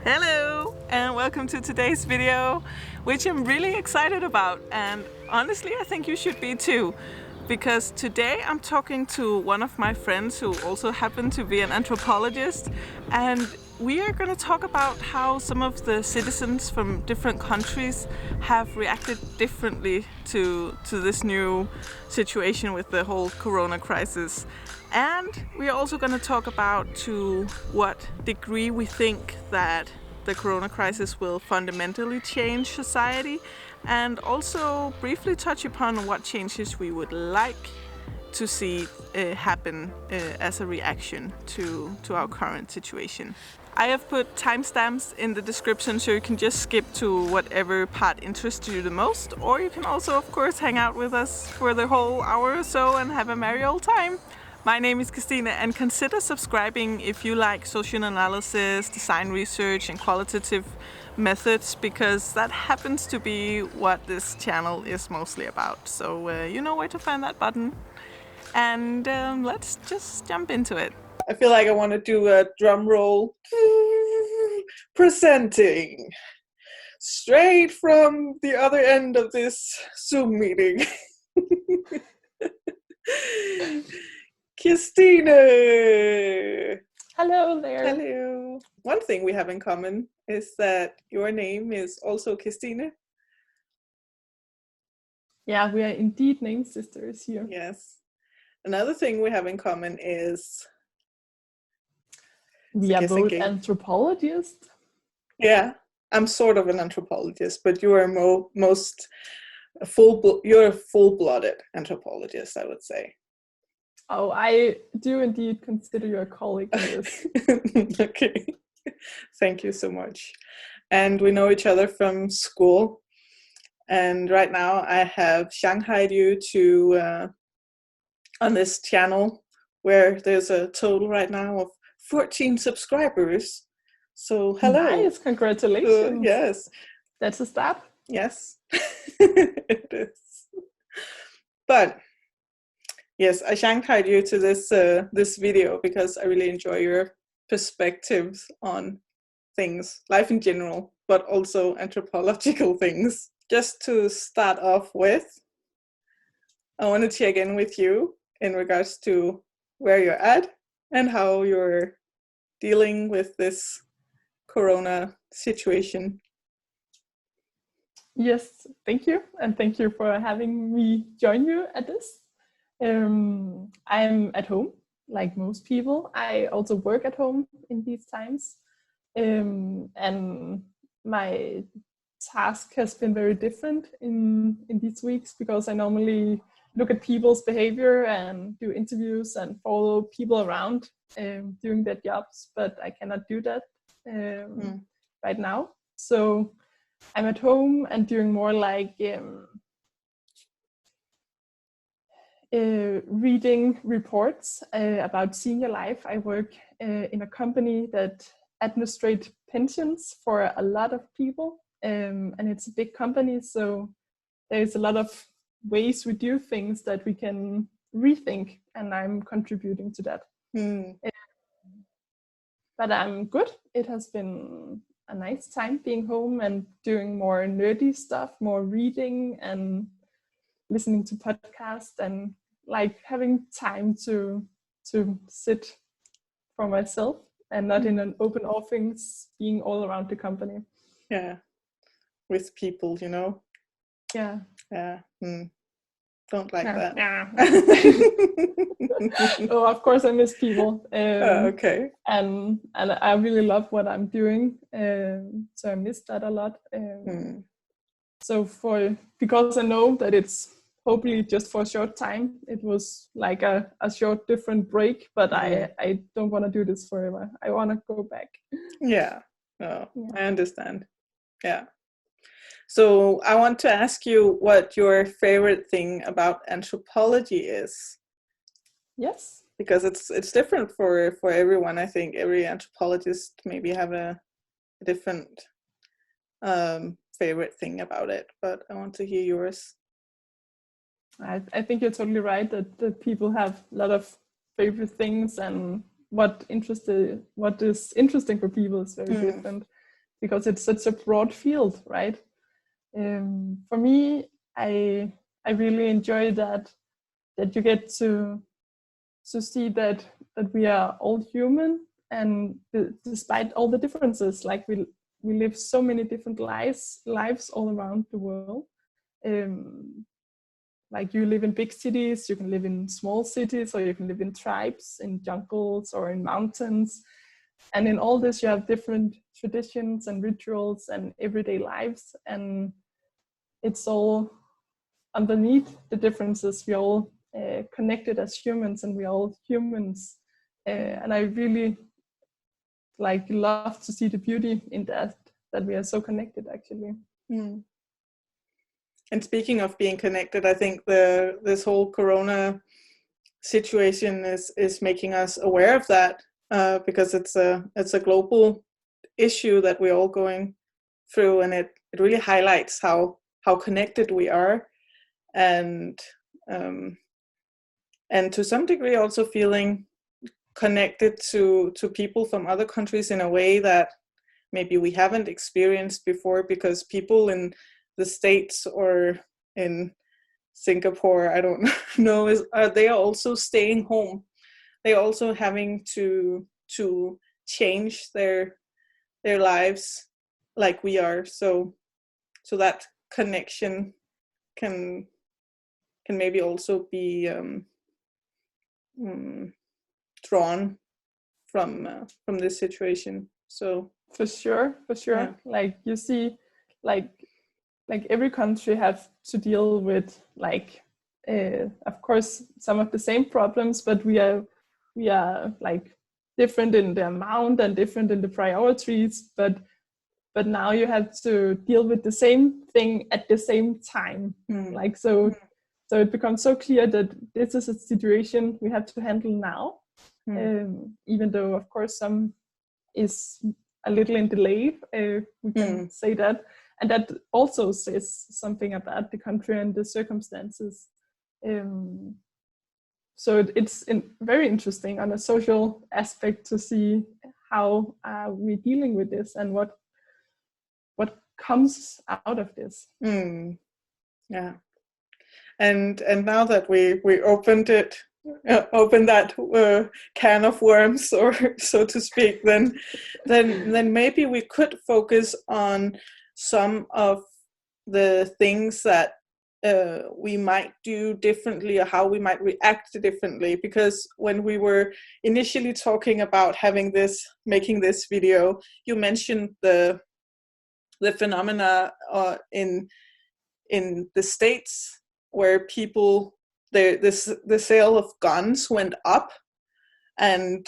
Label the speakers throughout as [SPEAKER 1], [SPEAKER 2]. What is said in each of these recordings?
[SPEAKER 1] Hello and welcome to today's video, which I'm really excited about, and honestly I think you should be too, because today I'm talking to one of my friends who also happen to be an anthropologist, and we are going to talk about how some of the citizens from different countries have reacted differently to this new situation with the whole corona crisis. And we are also going to talk about to what degree we think that the corona crisis will fundamentally change society, and also briefly touch upon what changes we would like to see happen as a reaction to our current situation. I have put timestamps in the description so you can just skip to whatever part interests you the most, or you can also of course hang out with us for the whole hour or so and have a merry old time. My name is Kirstine, and consider subscribing if you like social analysis, design research and qualitative methods, because that happens to be what this channel is mostly about. So you know where to find that button. And let's just jump into it. I feel like I want to do a drum roll. Presenting straight from the other end of this Zoom meeting. Kirstine!
[SPEAKER 2] Hello there.
[SPEAKER 1] Hello. One thing we have in common is that your name is also Kirstine.
[SPEAKER 2] Yeah, we are indeed named sisters here.
[SPEAKER 1] Yes. Another thing we have in common is
[SPEAKER 2] we are both anthropologists.
[SPEAKER 1] Yeah, I'm sort of an anthropologist, but you are you're a full-blooded anthropologist, I would say.
[SPEAKER 2] Oh, I do indeed consider you a colleague in this.
[SPEAKER 1] Okay, thank you so much. And we know each other from school. And right now I have shanghaied you to on this channel where there's a total right now of 14 subscribers. So hello.
[SPEAKER 2] Nice, congratulations.
[SPEAKER 1] Yes.
[SPEAKER 2] That's a start.
[SPEAKER 1] Yes, it is. But yes, I shanghaied you to this video because I really enjoy your perspectives on things, life in general, but also anthropological things. Just to start off with, I want to check in with you in regards to where you're at and how you're dealing with this corona situation.
[SPEAKER 2] Yes, thank you. And thank you for having me join you at this. I'm at home, like most people. I also work at home in these times. And my task has been very different in these weeks, because I normally look at people's behavior and do interviews and follow people around doing their jobs, but I cannot do that right now. So I'm at home and doing more like reading reports about senior life. I work in a company that administrates pensions for a lot of people, and it's a big company, so there's a lot of ways we do things that we can rethink, and I'm contributing to that. But I'm good. It has been a nice time being home and doing more nerdy stuff, more reading and listening to podcasts, and like having time to sit for myself and not in an open office, being all around the company.
[SPEAKER 1] Yeah, with people, you know.
[SPEAKER 2] Yeah.
[SPEAKER 1] Don't like that.
[SPEAKER 2] Oh, of course I miss people.
[SPEAKER 1] Okay.
[SPEAKER 2] And I really love what I'm doing, so I miss that a lot. So because I know that it's hopefully just for a short time, it was like a short different break, but I don't want to do this forever. I want to go back.
[SPEAKER 1] Yeah. Oh, yeah. I understand. Yeah. So I want to ask you what your favorite thing about anthropology is.
[SPEAKER 2] Yes.
[SPEAKER 1] Because it's different for everyone. I think every anthropologist maybe have a different favorite thing about it, but I want to hear yours.
[SPEAKER 2] I think you're totally right that people have a lot of favorite things, and what is interesting for people is very different. because it's such a broad field, right? For me, I really enjoy that you get to see that we are all human, and despite all the differences, like we live so many different lives all around the world. Like you live in big cities, you can live in small cities, or you can live in tribes, in jungles, or in mountains. And in all this, you have different traditions and rituals and everyday lives. And it's all underneath the differences. We're all connected as humans, and we're all humans. And I really love to see the beauty in that we are so connected, actually.
[SPEAKER 1] Mm. And speaking of being connected, I think this whole Corona situation is making us aware of that, because it's a global issue that we're all going through, and it really highlights how connected we are, and to some degree also feeling connected to people from other countries in a way that maybe we haven't experienced before, because people in the States or in Singapore, I don't know, they are also staying home. They're also having to change their lives like we are. So that connection can maybe also be drawn from this situation. So
[SPEAKER 2] for sure, yeah. Like you see, like every country have to deal with of course some of the same problems, but we are like different in the amount and different in the priorities, but now you have to deal with the same thing at the same time. So it becomes so clear that this is a situation we have to handle now, even though of course some is a little in delay, we can say that. And that also says something about the country and the circumstances. So it's very interesting on a social aspect to see how we're dealing with this and what comes out of this.
[SPEAKER 1] Yeah. And now that we opened that can of worms, or so to speak, then maybe we could focus on some of the things that we might do differently, or how we might react differently. Because when we were initially talking about making this video, you mentioned the phenomena in the States, where people, the sale of guns went up, and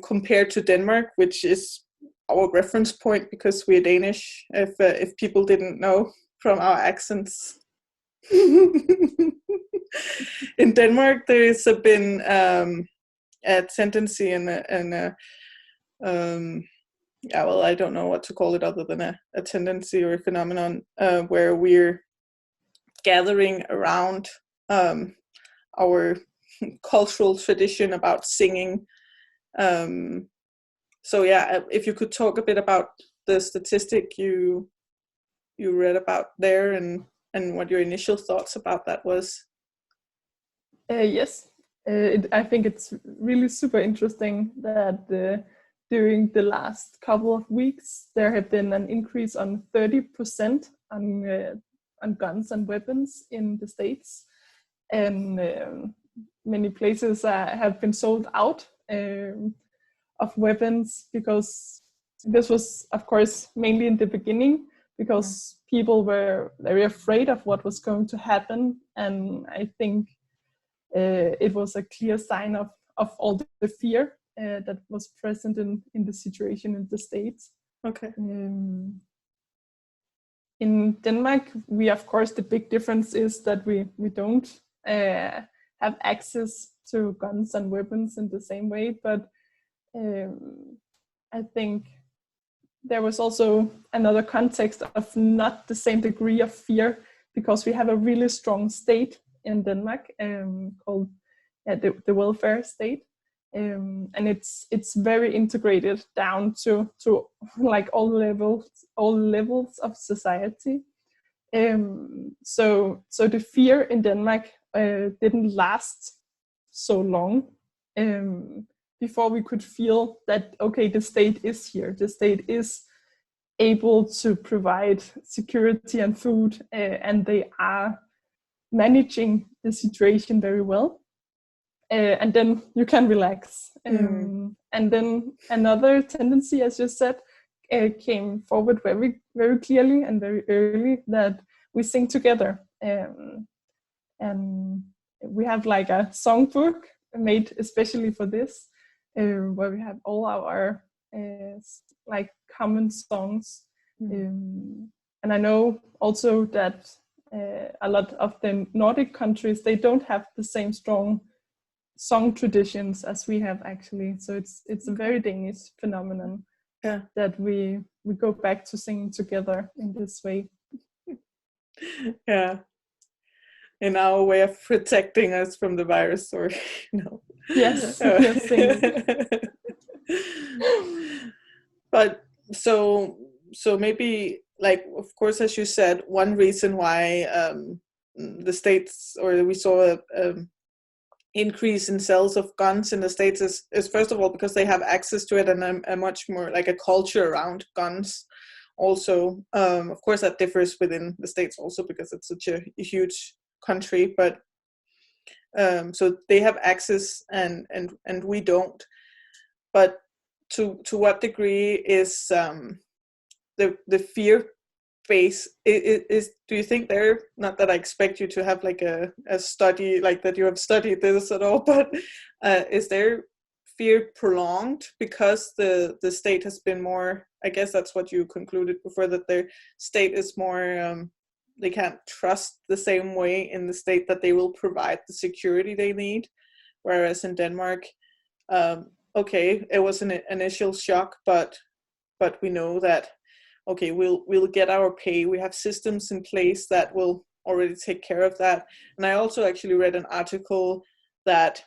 [SPEAKER 1] compared to Denmark, which is our reference point because we're Danish, if people didn't know from our accents. In Denmark, there has been a tendency and well, I don't know what to call it other than a tendency or a phenomenon, where we're gathering around our cultural tradition about singing. So yeah, if you could talk a bit about the statistic you read about there, and what your initial thoughts about that was.
[SPEAKER 2] Yes, I think it's really super interesting that during the last couple of weeks there have been an increase on 30% on guns and weapons in the States, and many places have been sold out of weapons, because this was of course mainly in the beginning, because people were very afraid of what was going to happen, and I think it was a clear sign of all the fear that was present in the situation in the States.
[SPEAKER 1] Okay.
[SPEAKER 2] In Denmark, we of course, the big difference is that we don't have access to guns and weapons in the same way, but I think there was also another context of not the same degree of fear, because we have a really strong state in Denmark called the welfare state, and it's very integrated down to like all levels of society. So the fear in Denmark didn't last so long before we could feel that, okay, the state is here, the state is able to provide security and food, and they are managing the situation very well. And then you can relax. And then another tendency, as you said, came forward very, very clearly and very early, that we sing together. And we have like a songbook made especially for this, where we have all our like common songs. And I know also that a lot of the Nordic countries, they don't have the same strong song traditions as we have, actually. So it's a very Danish phenomenon, that we go back to singing together in this way.
[SPEAKER 1] Yeah, in our way of protecting us from the virus, or
[SPEAKER 2] Yes, yes.
[SPEAKER 1] But so maybe, like, of course, as you said, one reason why the States, or we saw a increase in sales of guns in the States is first of all because they have access to it, and a much more like a culture around guns. Also, of course, that differs within the States also because it's such a huge country, but so they have access and we don't. But to what degree is the fear base is do you think there, not that I expect you to have like a study like that, you have studied this at all, but is there fear prolonged because the state has been more, I guess that's what you concluded before, that their state is more they can't trust the same way in the state that they will provide the security they need, whereas in Denmark, okay, it was an initial shock, but we know that, okay, we'll get our pay. We have systems in place that will already take care of that. And I also actually read an article that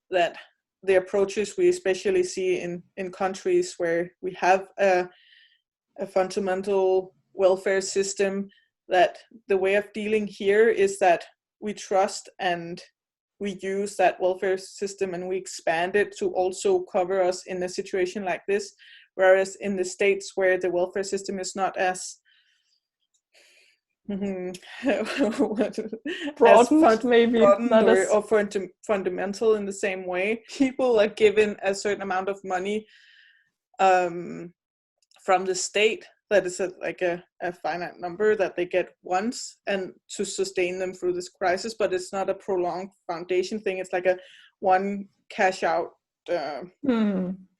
[SPEAKER 1] the approaches we especially see in countries where we have a fundamental welfare system, that the way of dealing here is that we trust and we use that welfare system and we expand it to also cover us in a situation like this. Whereas in the States, where the welfare system is not as
[SPEAKER 2] broadened, maybe
[SPEAKER 1] broadened or fundamental in the same way, people are given a certain amount of money from the state that is like a finite number that they get once and to sustain them through this crisis, but it's not a prolonged foundation thing. It's like a one cash out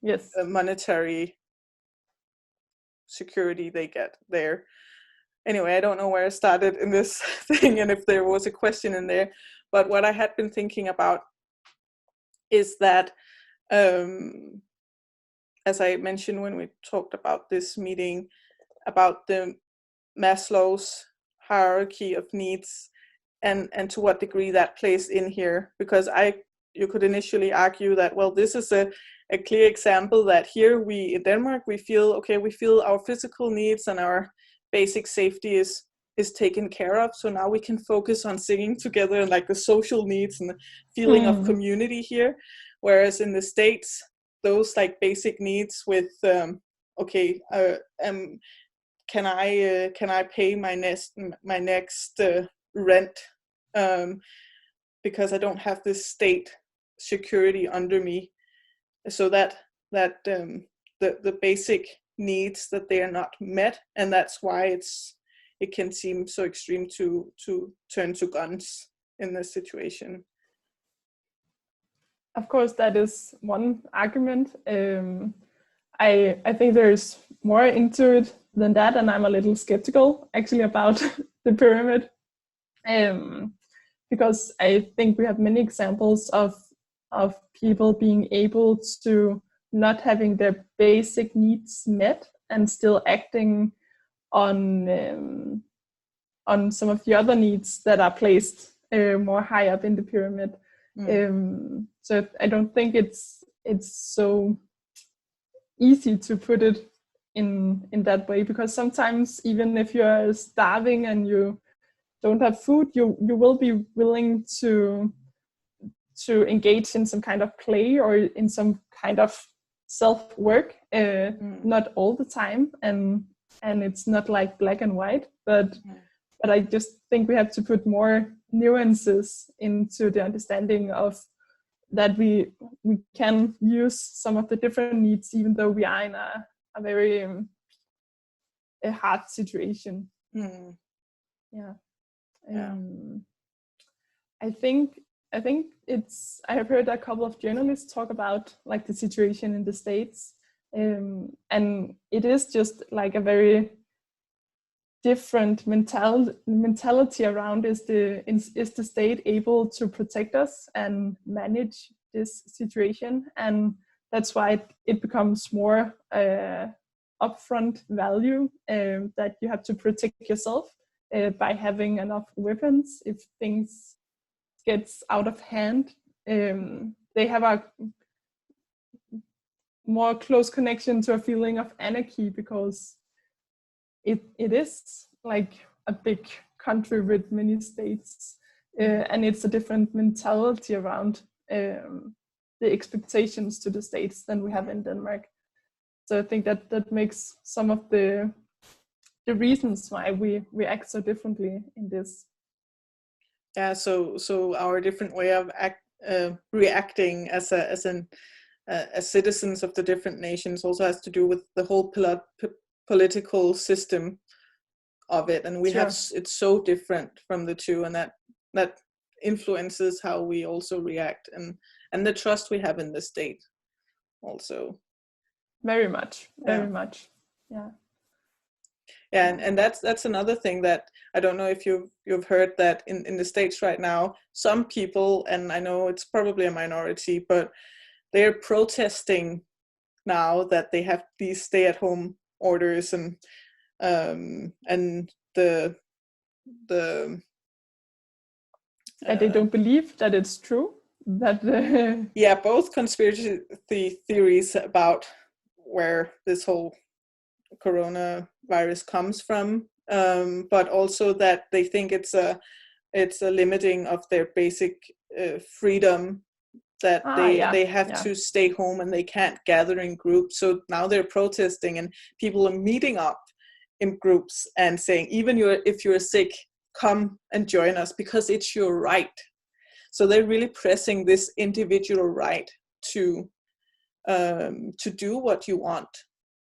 [SPEAKER 2] yes,
[SPEAKER 1] monetary security they get there. Anyway, I don't know where I started in this thing and if there was a question in there, but what I had been thinking about is that as I mentioned when we talked about this meeting, about the Maslow's hierarchy of needs and to what degree that plays in here, because you could initially argue that, well, this is a clear example that here we in Denmark we feel our physical needs and our basic safety is taken care of, so now we can focus on singing together and like the social needs and the feeling of community here. Whereas in the States, those like basic needs with can I pay my next rent because I don't have this state security under me, so that the basic needs, that they are not met, and that's why it can seem so extreme to turn to guns in this situation.
[SPEAKER 2] Of course, that is one argument. I think there's more into it than that, and I'm a little skeptical actually about the pyramid, because I think we have many examples of people being able to not having their basic needs met and still acting on some of the other needs that are placed more high up in the pyramid. So I don't think it's so easy to put it in that way, because sometimes even if you're starving and you don't have food, you will be willing to engage in some kind of play or in some kind of self-work, not all the time, and it's not like black and white, but I just think we have to put more nuances into the understanding of that we can use some of the different needs, even though we are in a very a hard situation. Yeah. I think it's, I have heard a couple of journalists talk about like the situation in the States, and it is just like a very different mentality around, is the state able to protect us and manage this situation, and that's why it becomes more upfront value, that you have to protect yourself by having enough weapons if things gets out of hand. They have a more close connection to a feeling of anarchy, because it is like a big country with many states, and it's a different mentality around the expectations to the states than we have in Denmark. So I think that makes some of the reasons why we act so differently in this.
[SPEAKER 1] Yeah, so our different way of reacting as citizens of the different nations also has to do with the whole political system of it, and we have, it's so different from the two, and that influences how we also react, and the trust we have in the state also. Very much. Yeah, and that's another thing that I don't know if you've heard, that in the States right now, some people, and I know it's probably a minority, but they're protesting now that they have these stay-at-home orders, and the
[SPEAKER 2] they don't believe that it's true, that
[SPEAKER 1] yeah, both conspiracy theories about where this whole coronavirus comes from, but also that they think it's a limiting of their basic freedom, that they have to stay home and they can't gather in groups. So now they're protesting, and people are meeting up in groups and saying, even if you're sick, come and join us, because it's your right. So they're really pressing this individual right to do what you want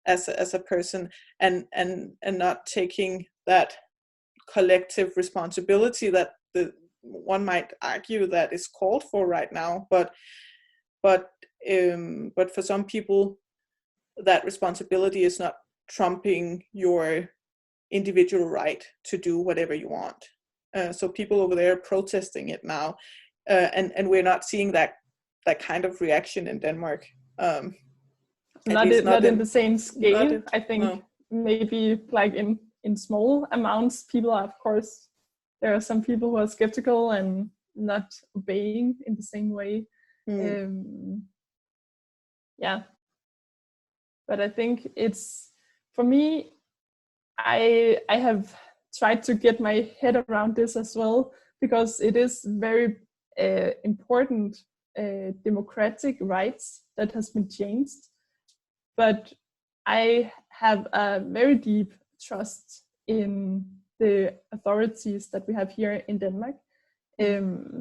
[SPEAKER 1] as a person, and not taking that collective responsibility that one might argue that is called for right now, but for some people that responsibility is not trumping your individual right to do whatever you want. So people over there are protesting it now, and we're not seeing that kind of reaction in Denmark.
[SPEAKER 2] Not in the same scale. I think maybe like in small amounts, people are, of course, there are some people who are skeptical and not obeying in the same way. But I think it's, for me, I have tried to get my head around this as well, because it is very important democratic rights that has been changed. But I have a very deep trust in the authorities that we have here in Denmark.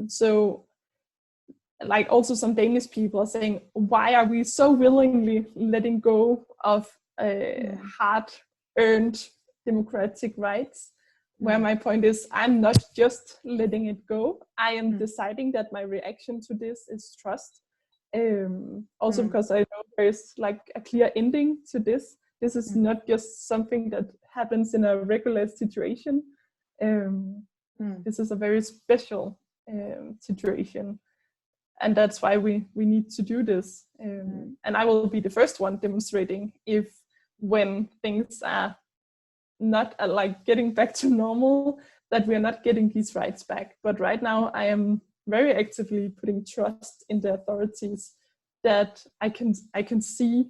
[SPEAKER 2] So like also some Danish people are saying, why are we so willingly letting go of hard-earned democratic rights? Where my point is, I'm not just letting it go. I am deciding that my reaction to this is trust. Also because I know there's like a clear ending to this. This is not just something that happens in a regular situation. This is a very special situation. And that's why we need to do this. And I will be the first one demonstrating if, when things are not like getting back to normal, that we are not getting these rights back. But right now I am very actively putting trust in the authorities, that I can see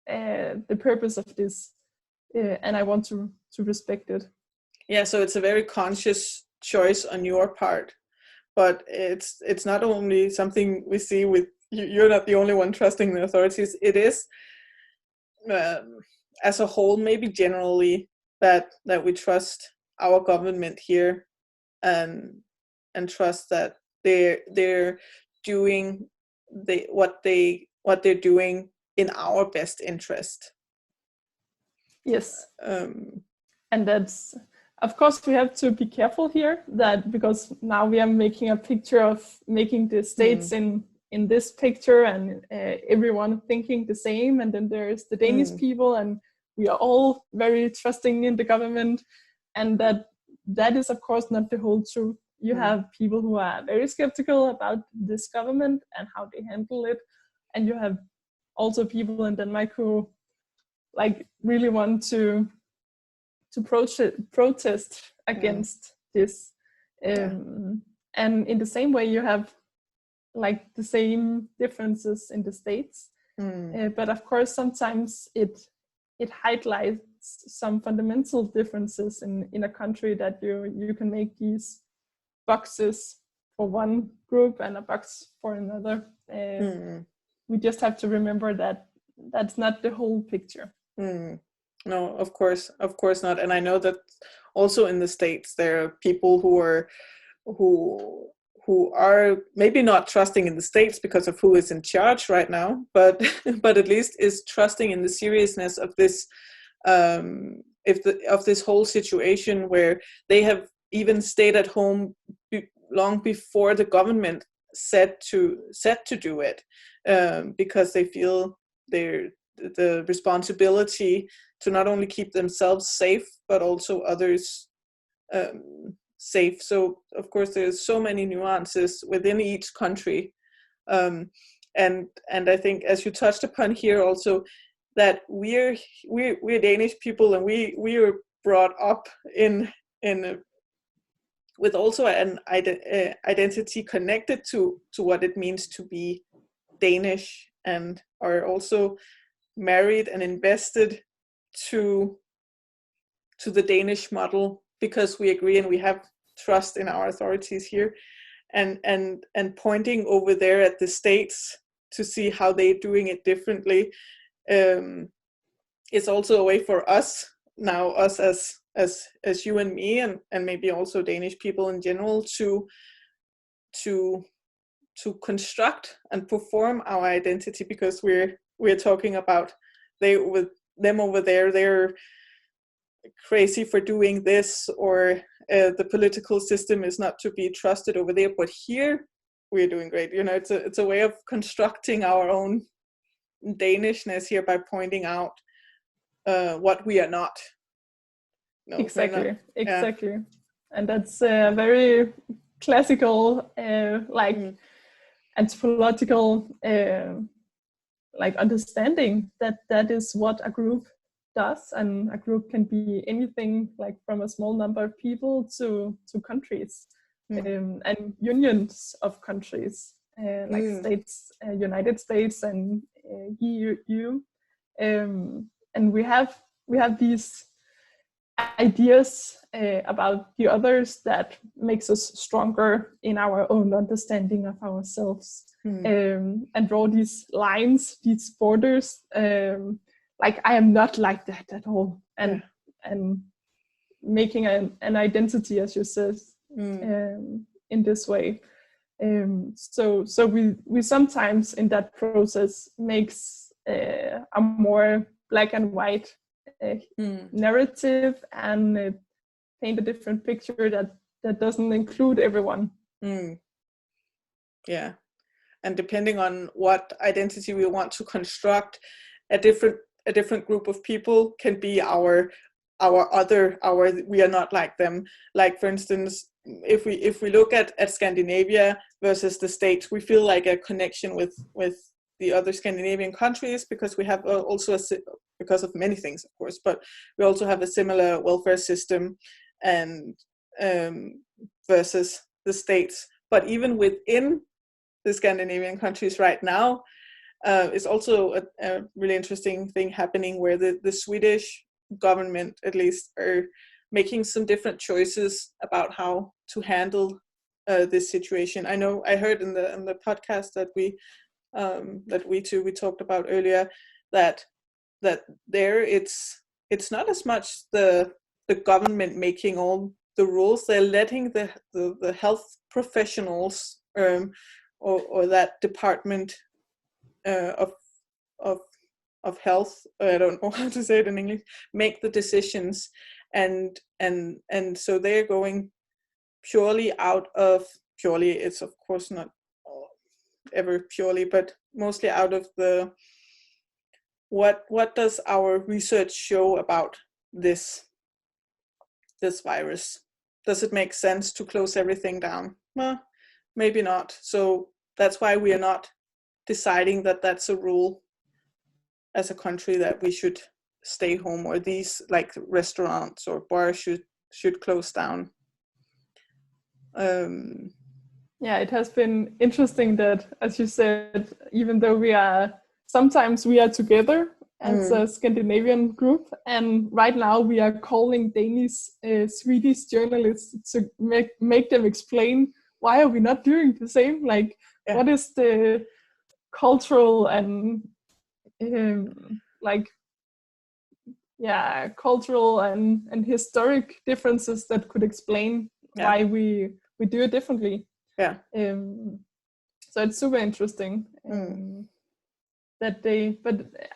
[SPEAKER 2] the purpose of this, and I want to respect it.
[SPEAKER 1] Yeah, so it's a very conscious choice on your part, but it's not only something we see with you. You're not the only one trusting the authorities. It is as a whole, maybe generally, that we trust our government here, and trust that they're doing what they're doing in our best interest.
[SPEAKER 2] Yes. And that's, of course, we have to be careful here, that because now we are making a picture of making the states in this picture, and everyone thinking the same, and then there's the Danish people, and we are all very trusting in the government, and that is of course not the whole truth. You have people who are very skeptical about this government and how they handle it, and you have also people in Denmark who like really want to protest against this, and in the same way you have like the same differences in the states, but of course sometimes it highlights some fundamental differences in a country, that you can make these boxes for one group and a box for another. We just have to remember that that's not the whole picture.
[SPEAKER 1] No, of course not. And I know that also in the States there are people who are maybe not trusting in the States because of who is in charge right now, but at least is trusting in the seriousness of this of this whole situation, where they have even stayed at home long before the government said to do it, because they feel the responsibility to not only keep themselves safe but also others safe. So of course there's so many nuances within each country, and I think, as you touched upon here also, that we're Danish people, and we are brought up in with also an identity connected to what it means to be Danish, and are also married and invested to the Danish model, because we agree and we have trust in our authorities here, and pointing over there at the States to see how they're doing it differently, is also a way for us now, us as you and me, and maybe also Danish people in general, to construct and perform our identity, because we're talking about with them over there, they're crazy for doing this, or the political system is not to be trusted over there, but here we're doing great. It's a way of constructing our own Danishness here by pointing out what we are not. No,
[SPEAKER 2] exactly. And that's a very classical anthropological understanding that is what a group does, and a group can be anything, like from a small number of people to countries, and unions of countries, like states, United States and EU, and we have these ideas about the others that makes us stronger in our own understanding of ourselves, and draw these lines, these borders, like I am not like that at all, and making an identity, as you said, in this way. So we sometimes in that process makes a more black and white narrative, and paint a different picture that doesn't include everyone.
[SPEAKER 1] Yeah, and depending on what identity we want to construct, a different group of people can be our we are not like them. Like, for instance, if we look at Scandinavia versus the States, we feel like a connection with the other Scandinavian countries, because we have also because of many things, of course, but we also have a similar welfare system, and versus the States. but even within the Scandinavian countries right now, is also a really interesting thing happening, where the Swedish government, at least, are making some different choices about how to handle this situation. I know I heard in the podcast that we talked about earlier, that there it's not as much the government making all the rules. They're letting the health professionals, or that department of health, I don't know how to say it in English, make the decisions, and so they're going purely, it's of course not ever purely, but mostly out of the what does our research show about this virus? Does it make sense to close everything down? Well, maybe not. So that's why we are not deciding that that's a rule as a country, that we should stay home, or these like restaurants or bars should close down.
[SPEAKER 2] Yeah, it has been interesting that, as you said, even though sometimes we are together as a Scandinavian group, and right now we are calling Danish, Swedish journalists to make them explain, why are we not doing the same? Like, what is the cultural and cultural and historic differences that could explain why we do it differently.
[SPEAKER 1] Yeah.
[SPEAKER 2] So it's super interesting but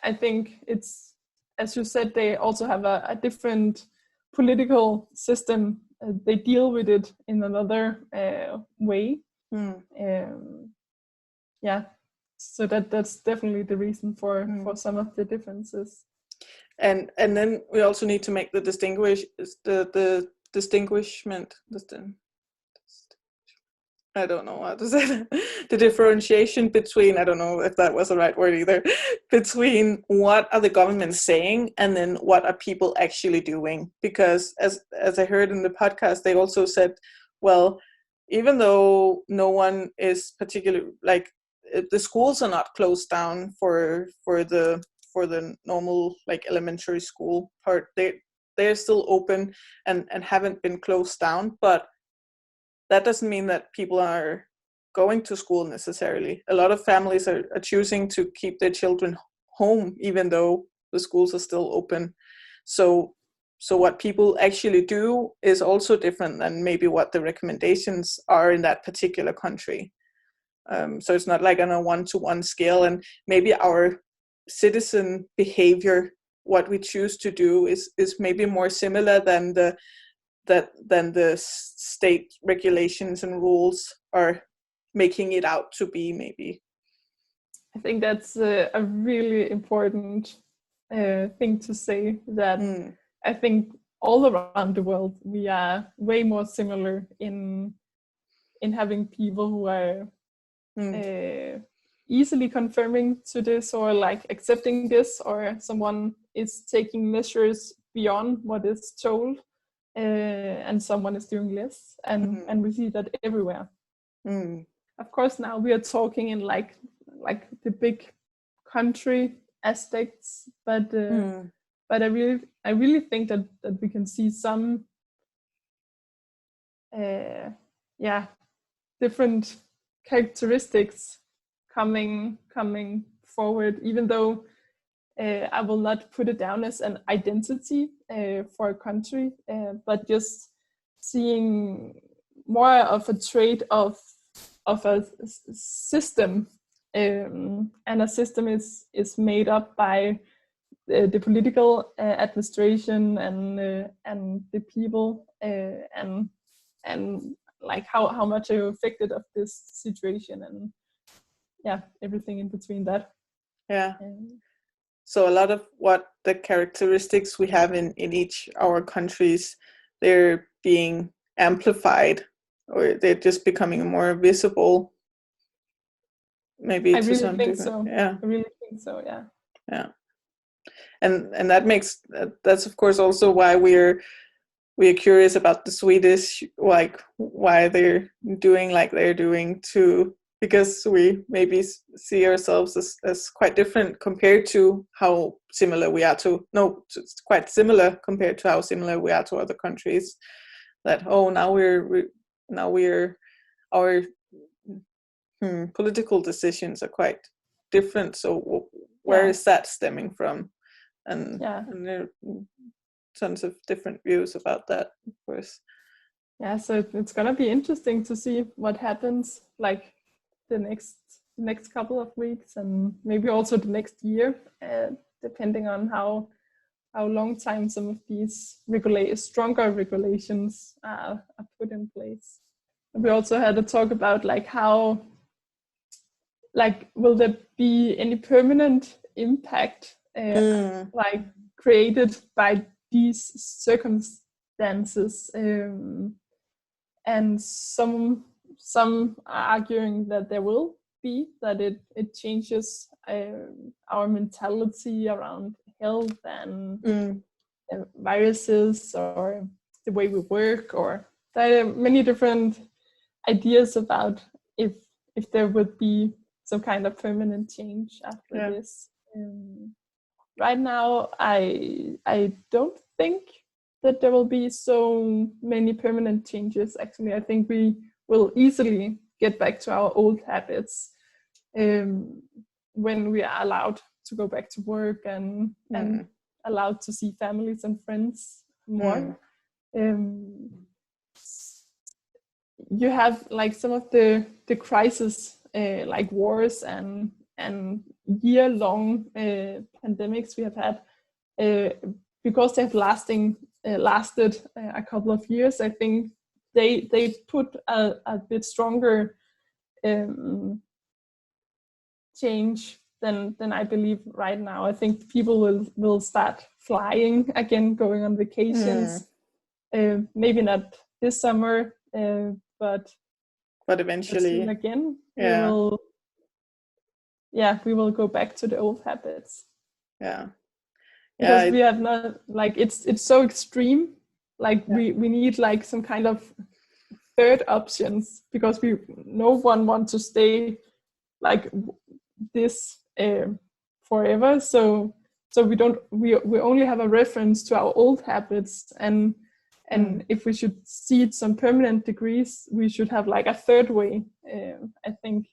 [SPEAKER 2] I think it's, as you said, they also have a different political system. They deal with it in another way. So that's definitely the reason for some of the differences.
[SPEAKER 1] And then we also need to make the distinguishment. I don't know how to say that. The differentiation between, I don't know if that was the right word either, between what are the governments saying and then what are people actually doing. Because as I heard in the podcast, they also said, well, even though no one is particularly, like, the schools are not closed down for the normal, like, elementary school part, they're still open and haven't been closed down, but that doesn't mean that people are going to school necessarily. A lot of families are choosing to keep their children home even though the schools are still open. So what people actually do is also different than maybe what the recommendations are in that particular country. So it's not like on a one-to-one scale, and maybe our citizen behavior, what we choose to do, is maybe more similar than the state regulations and rules are making it out to be, maybe.
[SPEAKER 2] I think that's a really important thing to say, that I think all around the world we are way more similar in having people who are easily confirming to this, or like accepting this, or someone is taking measures beyond what is told. And someone is doing less, and we see that everywhere. Of course, now we are talking in like the big country aspects, but I really think that we can see some different characteristics coming forward, even though I will not put it down as an identity for a country, but just seeing more of a trait of a system, and a system is made up by the political administration and the people, and like how much are you affected of this situation, and everything in between that.
[SPEAKER 1] So a lot of what the characteristics we have in each our countries, they're being amplified, or they're just becoming more visible. Maybe
[SPEAKER 2] I
[SPEAKER 1] to
[SPEAKER 2] really
[SPEAKER 1] some
[SPEAKER 2] think
[SPEAKER 1] degree.
[SPEAKER 2] so.
[SPEAKER 1] Yeah.
[SPEAKER 2] I really think so. Yeah.
[SPEAKER 1] Yeah. And that's of course also why we're we are curious about the Swedish, like why they're doing like they're doing too, because we maybe see ourselves as quite different compared to how similar we are to, no, it's quite similar compared to how similar we are to other countries. That, oh, now our political decisions are quite different. So where is that stemming from? And there are tons of different views about that, of course.
[SPEAKER 2] Yeah, so it's gonna be interesting to see what happens, like the next couple of weeks, and maybe also the next year, depending on how long time some of these stronger regulations are put in place. We also had a talk about like how, like, will there be any permanent impact like created by these circumstances, and some are arguing that there will be, that it changes our mentality around health and viruses, or the way we work, or there are many different ideas about if there would be some kind of permanent change after this. Right now, I don't think that there will be so many permanent changes. Actually, I think we will easily get back to our old habits when we are allowed to go back to work and allowed to see families and friends more. You have like some of the crises, like wars and year-long pandemics we have had, because they have lasted a couple of years. I think they put a bit stronger change than I believe right now. I think people will start flying again, going on vacations. Maybe not this summer, but
[SPEAKER 3] eventually
[SPEAKER 2] soon again we will go back to the old habits. Because we have not, like, it's so extreme, like we need like some kind of third options, because no one wants to stay like this forever, so we only have a reference to our old habits, and if we should see some permanent degrees, we should have like a third way, I think,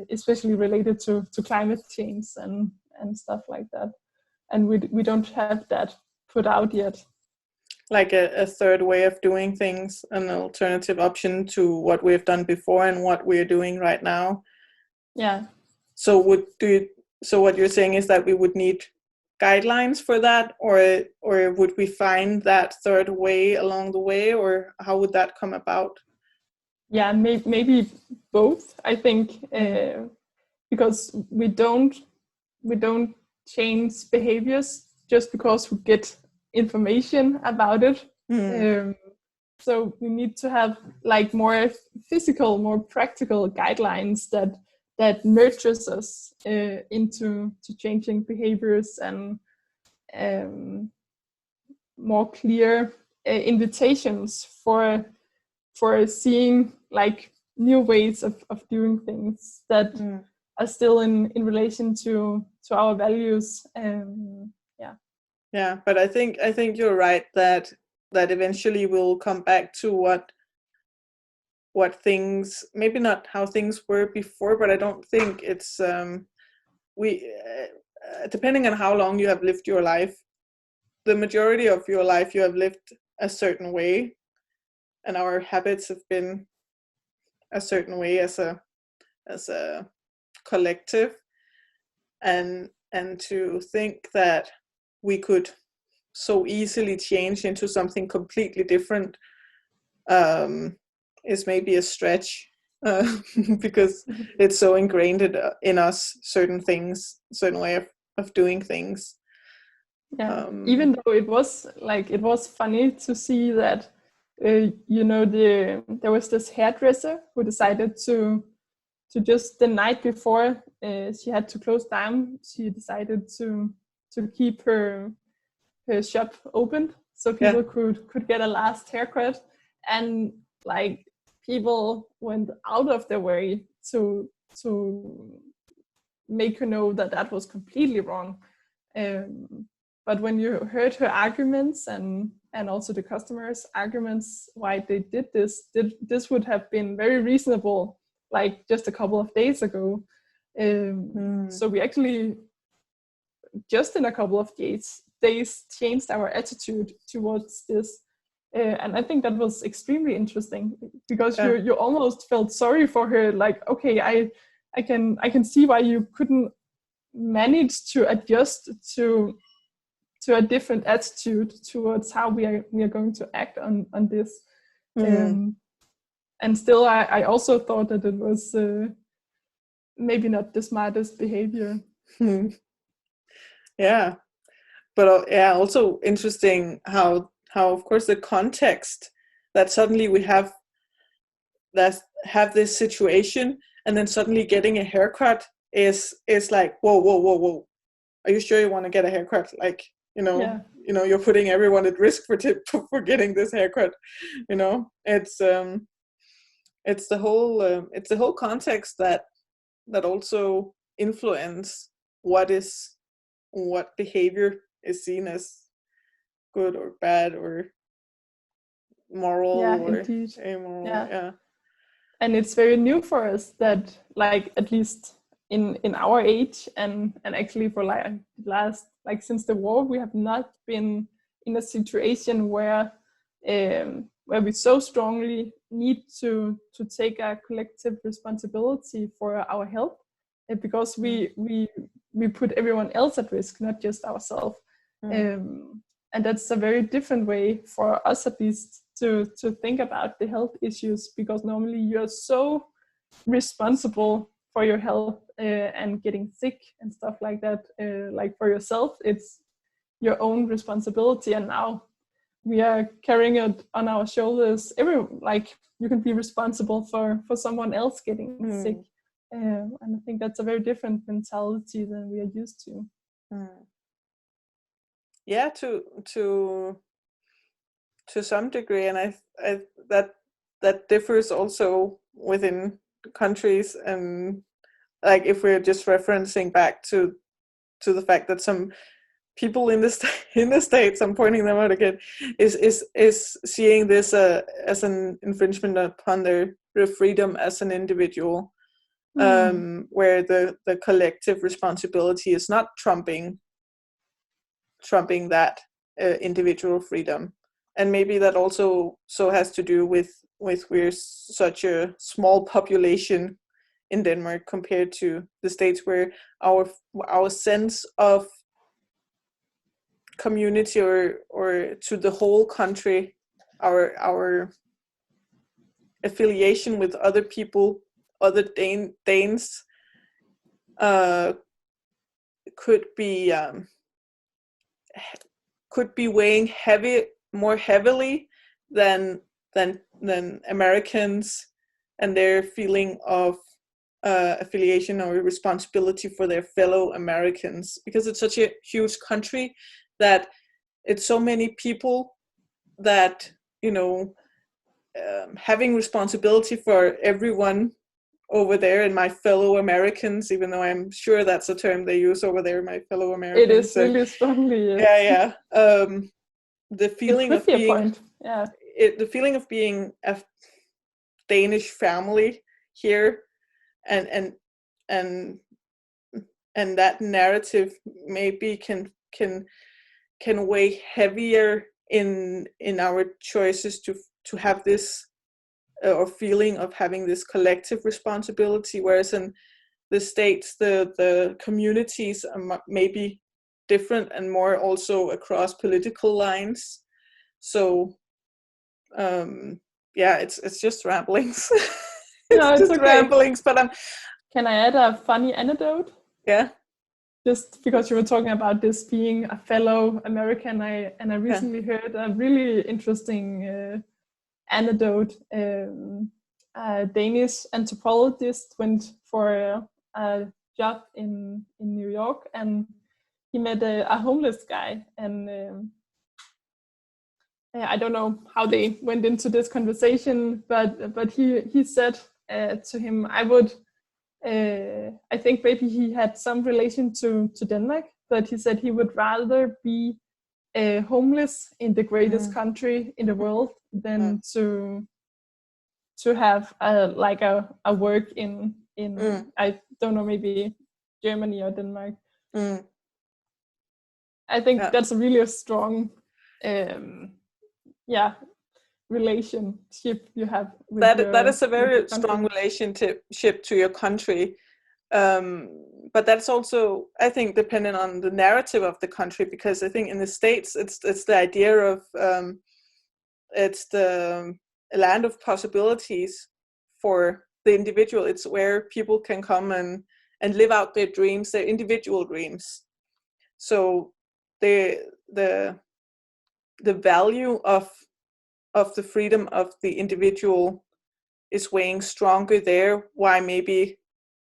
[SPEAKER 2] especially related to climate change and stuff like that. And we don't have that put out yet.
[SPEAKER 3] Like a third way of doing things, an alternative option to what we've done before and what we're doing right now.
[SPEAKER 2] Yeah.
[SPEAKER 3] So what you're saying is that we would need guidelines for that, or would we find that third way along the way, or how would that come about?
[SPEAKER 2] Yeah, maybe both, I think, because we don't change behaviors just because we get information about it. So we need to have like more physical, more practical guidelines that nurtures us into changing behaviors, and more clear invitations for seeing like new ways of doing things that are still in relation to our values.
[SPEAKER 3] Yeah, but I think you're right that eventually we'll come back to what things, maybe not how things were before, but I don't think it's depending on how long you have lived your life, the majority of your life you have lived a certain way, and our habits have been a certain way as a collective, and to think that we could so easily change into something completely different is maybe a stretch, because it's so ingrained in us, certain things, certain way of doing things.
[SPEAKER 2] Even though it was funny to see that there was this hairdresser who decided to just the night before she had to close down, she decided to keep her shop open. so people could get a last haircut, and like people went out of their way to make her know that that was completely wrong. But when you heard her arguments and also the customers' arguments why they did this, this would have been very reasonable like just a couple of days ago. So we actually just in a couple of days changed our attitude towards this. And I think that was extremely interesting because you almost felt sorry for her. Like, okay, I can see why you couldn't manage to adjust to a different attitude towards how we are going to act on this. And still, I also thought that it was maybe not the smartest behavior.
[SPEAKER 3] Yeah, but also interesting how of course the context that suddenly we have this situation, and then suddenly getting a haircut is like whoa, are you sure you want to get a haircut? Like, you're putting everyone at risk for getting this haircut. It's the whole context that also influence what behavior is seen as good or bad or moral or
[SPEAKER 2] indeed.
[SPEAKER 3] amoral.
[SPEAKER 2] And it's very new for us that, like, at least in our age and actually for like last, like since the war, we have not been in a situation where we so strongly need to take a collective responsibility for our health, because we put everyone else at risk, not just ourselves. And that's a very different way for us, at least, to think about the health issues, because normally you're so responsible for your health and getting sick and stuff like that. Like for yourself, it's your own responsibility, and now we are carrying it on our shoulders. Like you can be responsible for someone else getting sick, and I think that's a very different mentality than we are used to.
[SPEAKER 3] Yeah, to some degree, and I that differs also within countries, and like if we're just referencing back to the fact that some people in the States, I'm pointing them out again, is seeing this as an infringement upon their freedom as an individual, where the collective responsibility is not trumping that individual freedom. And maybe that also has to do with we're such a small population in Denmark compared to the States, where our sense of community or to the whole country, our affiliation with other people, other Danes, could be weighing more heavily than Americans and their feeling of affiliation or responsibility for their fellow Americans, because it's such a huge country that it's so many people that having responsibility for everyone over there and my fellow Americans, even though I'm sure that's a term they use over there, my fellow Americans.
[SPEAKER 2] It is really strongly.
[SPEAKER 3] Yeah. The feeling of being the feeling of being a Danish family here, and that narrative maybe can weigh heavier in our choices to have this or feeling of having this collective responsibility, whereas in the States the communities are maybe different and more also across political lines. So it's just ramblings. It's just okay. Ramblings, but
[SPEAKER 2] Can I add a funny anecdote?
[SPEAKER 3] Yeah.
[SPEAKER 2] Just because you were talking about this being a fellow American, I recently heard a really interesting anecdote. A Danish anthropologist went for a job in New York, and he met a homeless guy, and I don't know how they went into this conversation, but he said to him, I would. I think maybe he had some relation to Denmark, but he said he would rather be homeless in the greatest country in the world than to have a work in I don't know, maybe Germany or Denmark. I think that's really a strong relationship you have with
[SPEAKER 3] that is a very
[SPEAKER 2] strong
[SPEAKER 3] strong relationship to your country, but that's also, I think, dependent on the narrative of the country, because I think in the States it's the idea of it's the land of possibilities for the individual. It's where people can come and live out their dreams, their individual dreams. So the value of the freedom of the individual is weighing stronger there. Why maybe,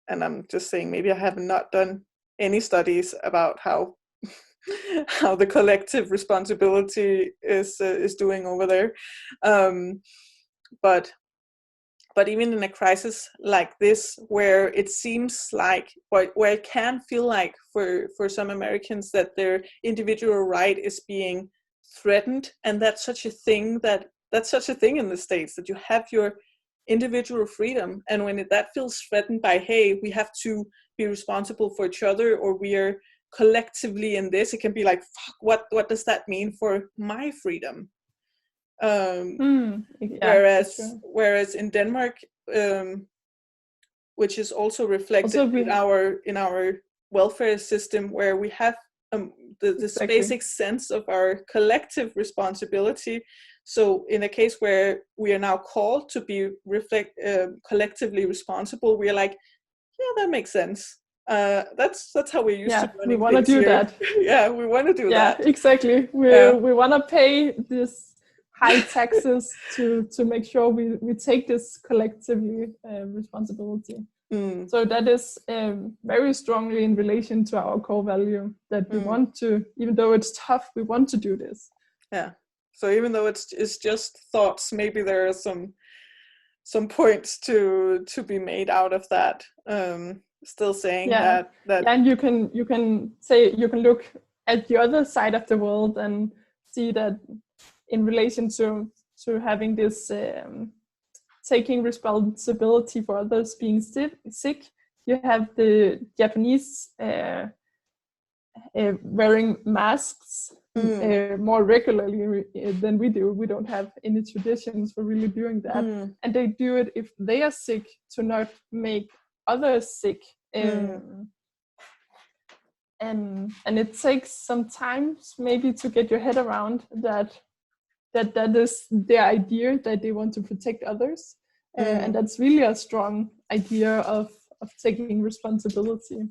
[SPEAKER 3] and I'm just saying, maybe I have not done any studies about how the collective responsibility is doing over there, but even in a crisis like this, where it seems like, where it can feel like for some Americans that their individual right is being threatened, and that's such a thing in the States, that you have your individual freedom, and when that feels threatened by, hey, we have to be responsible for each other, or we are collectively in this, it can be like, fuck, what does that mean for my freedom? Whereas in Denmark, which is also reflected in our welfare system, where we have this basic sense of our collective responsibility. So in a case where we are now called to be collectively responsible, we are like, yeah, that makes sense. That's how we used to.
[SPEAKER 2] We want to do that.
[SPEAKER 3] Yeah, we want to do that.
[SPEAKER 2] Yeah, exactly. We want to pay this high taxes to make sure we take this collectively responsibility. So that is very strongly in relation to our core value, that we want to, even though it's tough, we want to do this.
[SPEAKER 3] Yeah. So even though it's just thoughts, maybe there are some points to be made out of that. Still saying that
[SPEAKER 2] and you can say, you can look at the other side of the world and see that in relation to having this taking responsibility for others being sick, you have the Japanese wearing masks more regularly than we do. We don't have any traditions for really doing that, and they do it if they are sick, to not make others sick. And it takes some time maybe to get your head around that is their idea, that they want to protect others, and that's really a strong idea of taking responsibility,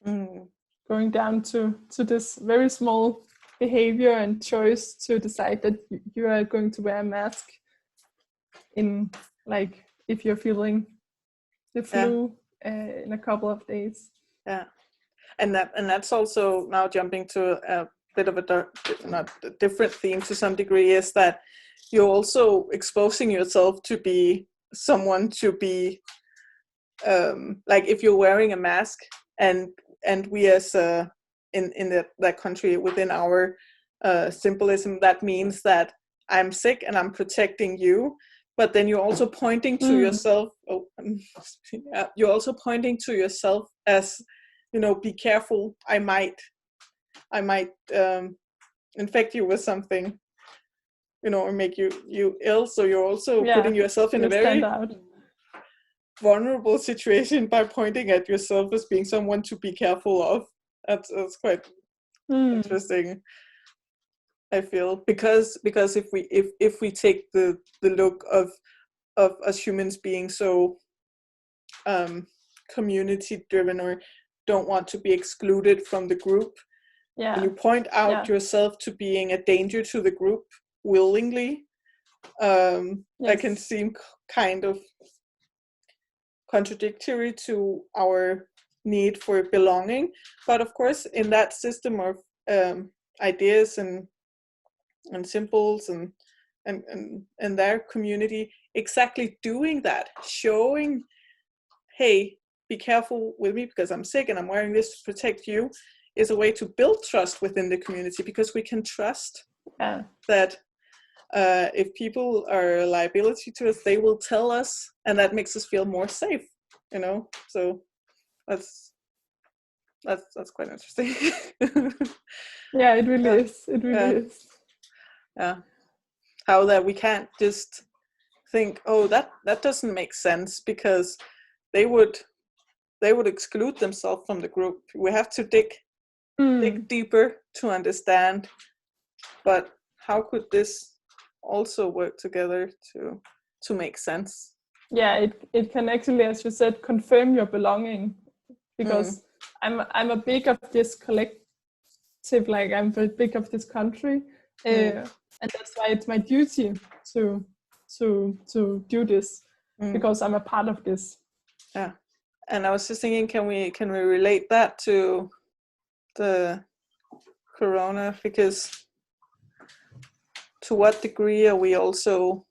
[SPEAKER 2] going down to this very small behavior and choice to decide that you are going to wear a mask in, like, if you're feeling the flu in a couple of days.
[SPEAKER 3] And that's also, now jumping to a bit of a different theme to some degree, is that you're also exposing yourself to be someone, to be like, if you're wearing a mask, and we as in that country, within our symbolism, that means that I'm sick and I'm protecting you, but then you're also pointing to yourself. You're also pointing to yourself as, be careful, I might infect you with something, or make you ill. So you're also putting yourself in a very vulnerable situation by pointing at yourself as being someone to be careful of. That's quite interesting, I feel, because if we take the look of us humans being so community driven, or don't want to be excluded from the group, and you point out yourself to being a danger to the group willingly, that can seem kind of contradictory to our need for belonging. But of course, in that system of ideas and symbols and their community exactly doing that, showing, hey, be careful with me because I'm sick and I'm wearing this to protect you, is a way to build trust within the community, because we can trust that if people are a liability to us, they will tell us, and that makes us feel more safe, so that's quite interesting.
[SPEAKER 2] Yeah, it really is. It really is.
[SPEAKER 3] Yeah, how that we can't just think, oh, that doesn't make sense, because they would exclude themselves from the group. We have to dig deeper to understand, but how could this also work together to make sense?
[SPEAKER 2] Yeah, it can actually, as you said, confirm your belonging, because I'm a big of this collective, like I'm a big of this country, and that's why it's my duty to do this, because I'm a part of this.
[SPEAKER 3] Yeah, and I was just thinking, can we relate that to the corona? Because to what degree are we also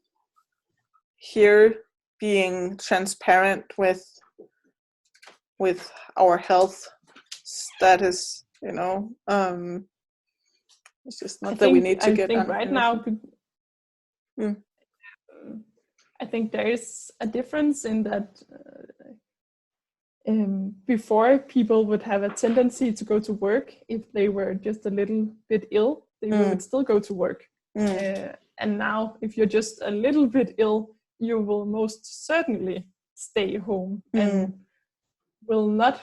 [SPEAKER 3] here being transparent with our health status? It's just not that we need to get.
[SPEAKER 2] I think right now, I think there is a difference in that. Before, people would have a tendency to go to work if they were just a little bit ill. They would still go to work. And now, if you're just a little bit ill, you will most certainly stay home and will not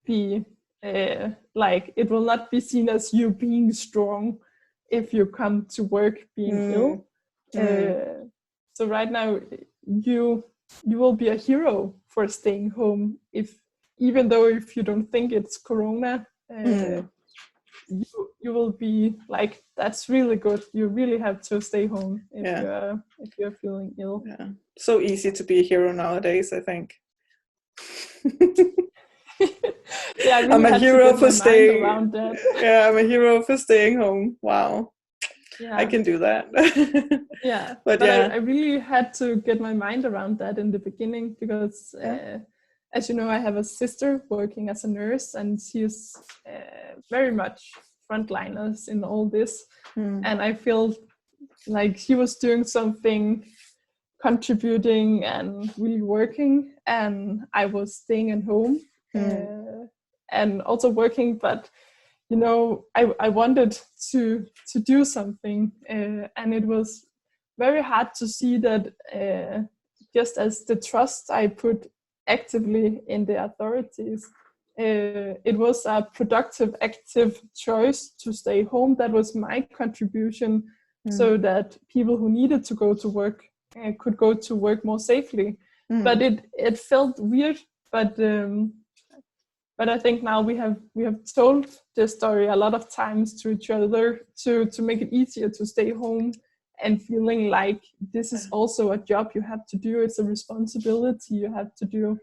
[SPEAKER 2] be it will not be seen as you being strong if you come to work being ill. So right now, you will be a hero for staying home, even though if you don't think it's corona, you will be like, that's really good. You really have to stay home if you're feeling ill.
[SPEAKER 3] Yeah, so easy to be a hero nowadays, I think.
[SPEAKER 2] Yeah, I really
[SPEAKER 3] I'm a hero for staying
[SPEAKER 2] around that.
[SPEAKER 3] Yeah, I'm a hero for staying home. Wow.
[SPEAKER 2] Yeah.
[SPEAKER 3] I can do that.
[SPEAKER 2] Yeah,
[SPEAKER 3] but
[SPEAKER 2] I really had to get my mind around that in the beginning, because as you know, I have a sister working as a nurse, and she's very much frontliners in all this. And I feel like she was doing something, contributing and really working, and I was staying at home and also working, but I wanted to do something, and it was very hard to see that just as the trust I put actively in the authorities, it was a productive, active choice to stay home. That was my contribution, so that people who needed to go to work could go to work more safely. But it felt weird, but I think now we have told this story a lot of times to each other to make it easier to stay home, and feeling like this is also a job you have to do. It's a responsibility you have to do.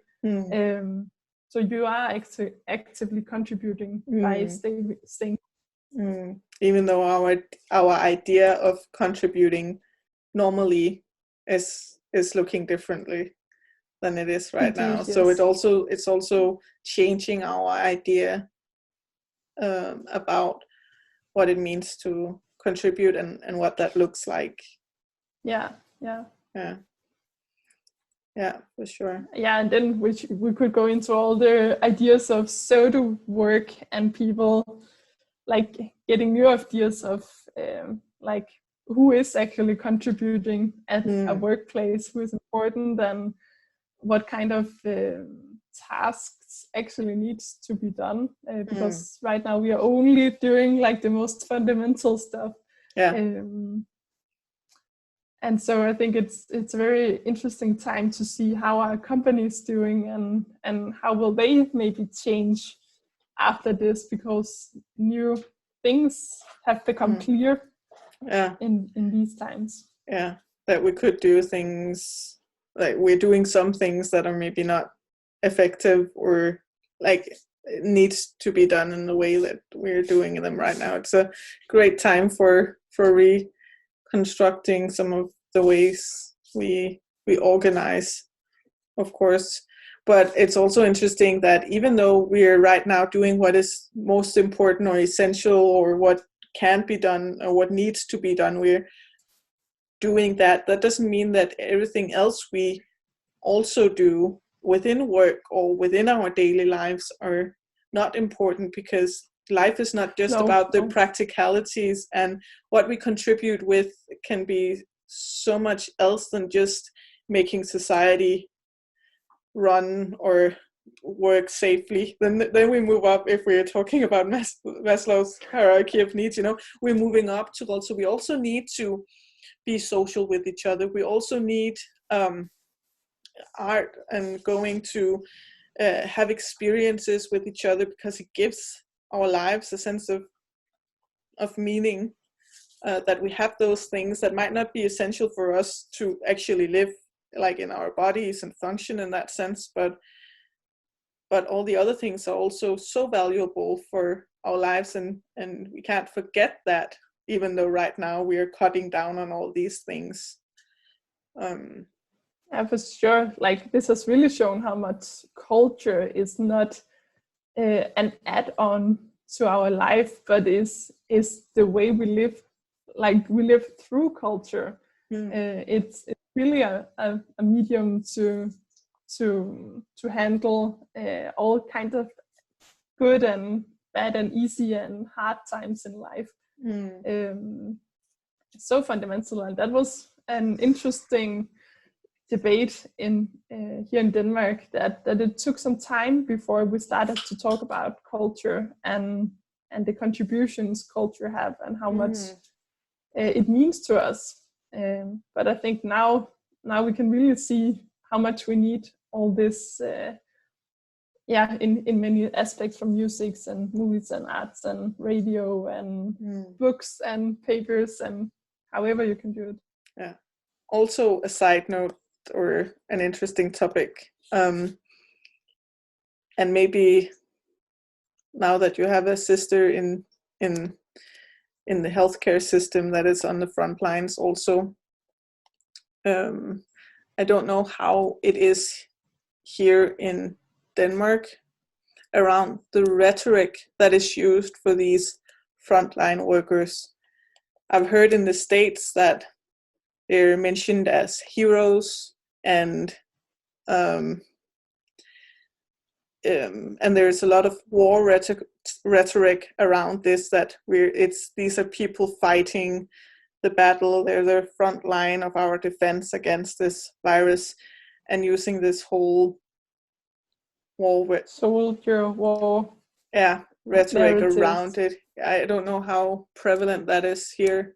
[SPEAKER 2] So you are actively contributing by staying.
[SPEAKER 3] Even though our idea of contributing normally is looking differently than it is right now.
[SPEAKER 2] Yes.
[SPEAKER 3] So it's also changing our idea about what it means to contribute and what that looks like.
[SPEAKER 2] Yeah,
[SPEAKER 3] for sure.
[SPEAKER 2] Yeah, and then we could go into all the ideas of pseudo work, and people like getting new ideas of like who is actually contributing at a workplace, who is important, and what kind of tasks actually needs to be done, because right now we are only doing like the most fundamental stuff. And so I think it's a very interesting time to see how our company is doing, and how will they maybe change after this, because new things have become clear in these times.
[SPEAKER 3] Yeah, that we could do things, like we're doing some things that are maybe not effective, or like it needs to be done in the way that we're doing them right now. It's a great time for constructing some of the ways we organize, of course. But it's also interesting that even though we're right now doing what is most important or essential, or what can be done or what needs to be done, we're doing that. That doesn't mean that everything else we also do within work or within our daily lives are not important, because life is not just about the practicalities, and what we contribute with can be so much else than just making society run or work safely. Then we move up, if we're talking about Maslow's hierarchy of needs, we're moving up to we also need to be social with each other. We also need art and going to have experiences with each other, because it gives our lives a sense of meaning, that we have those things that might not be essential for us to actually live like in our bodies and function in that sense, but all the other things are also so valuable for our lives, and we can't forget that, even though right now we are cutting down on all these things.
[SPEAKER 2] Yeah, for sure. Like, this has really shown how much culture is not an add-on to our life, but is the way we live. Like, we live through culture. It's really a medium to handle all kinds of good and bad and easy and hard times in life. So fundamental, and that was an interesting debate in here in Denmark, that it took some time before we started to talk about culture and the contributions culture have, and how much it means to us. But I think now we can really see how much we need all this, in many aspects, from musics and movies and arts and radio and books and papers, and however you can do it.
[SPEAKER 3] Yeah. Also, a side note, or an interesting topic, and maybe now that you have a sister in the healthcare system that is on the front lines also, I don't know how it is here in Denmark around the rhetoric that is used for these frontline workers. I've heard in the States that they're mentioned as heroes, and there's a lot of war rhetoric around this, that these are people fighting the battle, they're the front line of our defense against this virus, and using this whole
[SPEAKER 2] soldier war
[SPEAKER 3] rhetoric
[SPEAKER 2] narratives
[SPEAKER 3] around it. I don't know how prevalent that is here.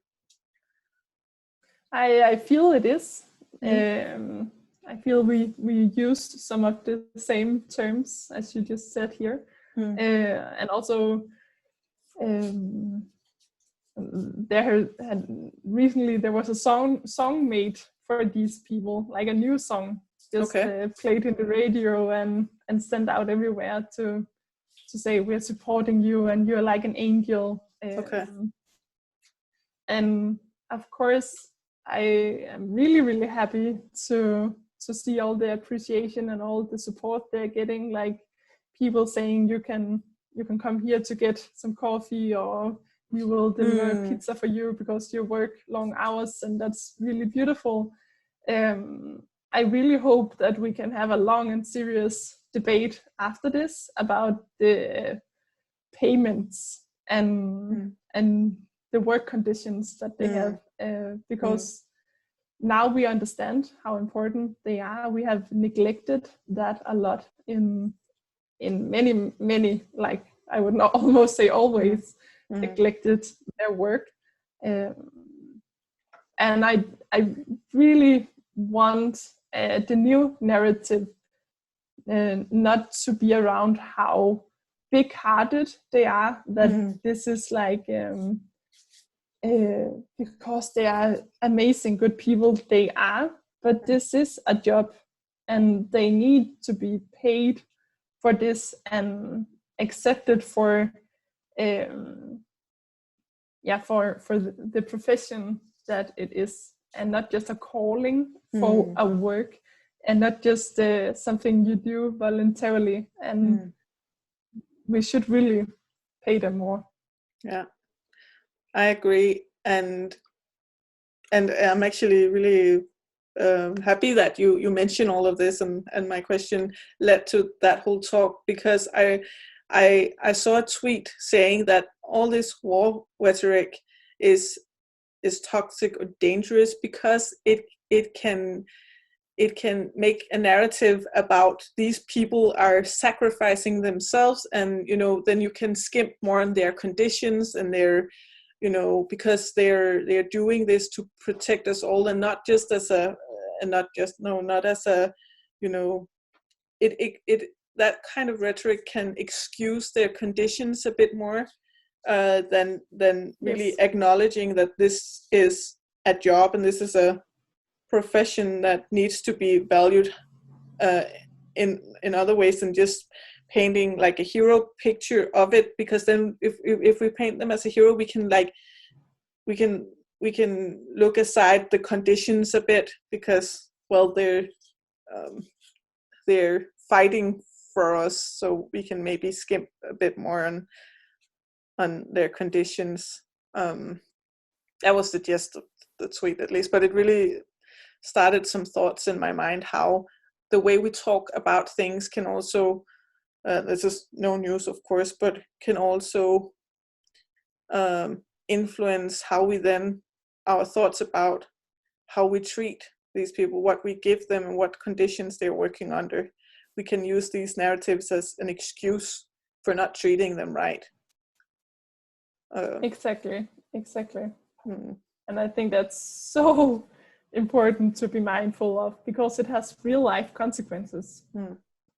[SPEAKER 2] I feel it is. I feel we used some of the same terms as you just said here, and also recently there was a song made for these people, like a new song, just played in the radio and sent out everywhere to say, we're supporting you and you're like an angel. And of course, I am really, really happy to see all the appreciation and all the support they're getting, like people saying you can come here to get some coffee, or we will deliver pizza for you because you work long hours, and that's really beautiful. I really hope that we can have a long and serious debate after this about the payments and the work conditions that they have, because now we understand how important they are. We have neglected that a lot in many, like I would not almost say always, neglected their work. And I really want the new narrative not to be around how big-hearted they are, that this is like because they are amazing good people, they are, but this is a job and they need to be paid for this and accepted for the profession that it is, and not just a calling for a work, and not just something you do voluntarily. And we should really pay them more.
[SPEAKER 3] Yeah, I agree, and I'm actually really happy that you mentioned all of this, and my question led to that whole talk, because I saw a tweet saying that all this war rhetoric is toxic or dangerous because it can make a narrative about these people are sacrificing themselves, and then you can skimp more on their conditions and their, because they're doing this to protect us all, and not as a it that kind of rhetoric can excuse their conditions a bit more than really acknowledging that this is a job and this is a profession that needs to be valued in other ways than just painting like a hero picture of it. Because then if we paint them as a hero, we can look aside the conditions a bit, because they're fighting for us, so we can maybe skimp a bit more on their conditions. That was the gist of the tweet, at least, but it really started some thoughts in my mind, how the way we talk about things can also, this is no news of course, but can also influence how we then, our thoughts about how we treat these people, what we give them, and what conditions they're working under. We can use these narratives as an excuse for not treating them right.
[SPEAKER 2] Exactly. And I think that's so important to be mindful of, because it has real life consequences.